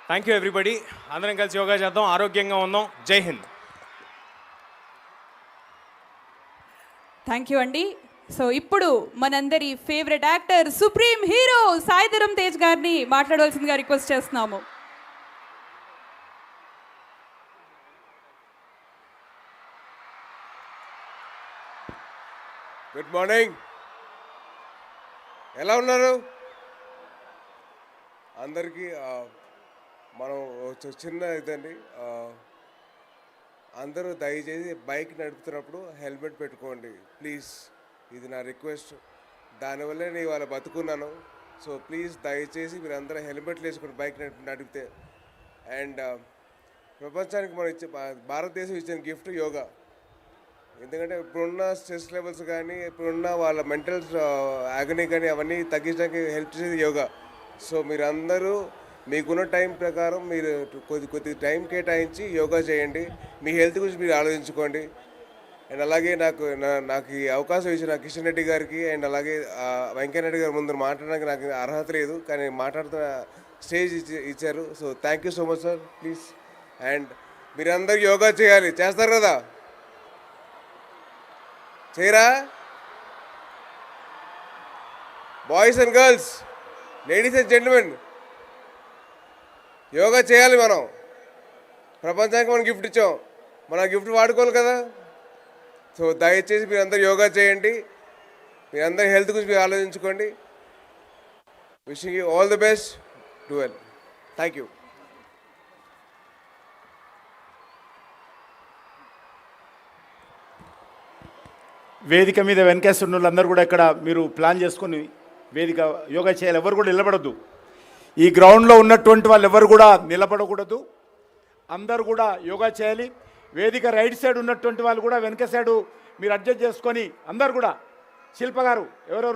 Thank you everybody. అందరం కలిసి యోగా చేద్దాం, ఆరోగ్యంగా ఉందాం. జై హింద్. థ్యాంక్ యూ అండి. సో ఇప్పుడు మనందరి favourite actor supreme hero Sai Dharam Tej గారిని మాట్లాడవలసిందిగా రిక్వెస్ట్ చేస్తున్నాము. Good morning. ఎలా ఉన్నారు అందరికీ? మనం చిన్న ఇదండి, అందరూ దయచేసి బైక్ నడుపుతున్నప్పుడు హెల్మెట్ పెట్టుకోండి ప్లీజ్. ఇది నా రిక్వెస్ట్. దానివల్లే నేను ఇవాళ బతుకున్నాను. సో ప్లీజ్ దయచేసి మీరు అందరూ హెల్మెట్లు వేసుకుని బైక్ నడిపితే. అండ్ ప్రపంచానికి మనం భారతదేశం ఇచ్చిన గిఫ్ట్ యోగా. ఎందుకంటే ఇప్పుడున్న స్ట్రెస్ లెవెల్స్ కానీ ఇప్పుడున్న వాళ్ళ మెంటల్ యాగనీ కానీ అవన్నీ తగ్గించడానికి హెల్ప్ చేసేది యోగా. సో మీరందరూ మీకున్న టైం ప్రకారం మీరు కొద్ది టైం కేటాయించి యోగా చేయండి. మీ హెల్త్ గురించి మీరు ఆలోచించుకోండి. అండ్ అలాగే నాకు ఈ అవకాశం ఇచ్చిన కిషన్ రెడ్డి గారికి అండ్ అలాగే వెంకయ్యనాయుడు గారి ముందు మాట్లాడడానికి నాకు అర్హత లేదు, కానీ మాట్లాడుతున్న స్టేజ్ ఇచ్చారు. So thank you so much sir. Please. And మీరందరూ యోగా చేయాలి. చేస్తారు కదా? చేయరా? Boys and girls, ladies and gentlemen, yoga చేయాలి. మనం ప్రపంచానికి మనం గిఫ్ట్ ఇచ్చాం, మన గిఫ్ట్ వాడుకోవాలి కదా. సో దయచేసి మీరందరూ యోగా చేయండి. మీరందరూ హెల్త్ గురించి మీరు ఆలోచించుకోండి. Wishing you all the best. Do well. Thank you. వేదిక మీద వెనకేస్తున్న వాళ్ళందరూ కూడా ఇక్కడ మీరు ప్లాన్ చేసుకొని వేదిక యోగా చేయాలి. ఎవరు కూడా నిలబడద్దు. ఈ గ్రౌండ్లో ఉన్నటువంటి వాళ్ళు ఎవరు కూడా నిలబడకూడదు. అందరూ కూడా యోగా చేయాలి. వేదిక రైట్ సైడ్ ఉన్నటువంటి వాళ్ళు కూడా వెనక సైడు మీరు అడ్జస్ట్ చేసుకొని అందరు కూడా శిల్ప గారు ఎవరెవరు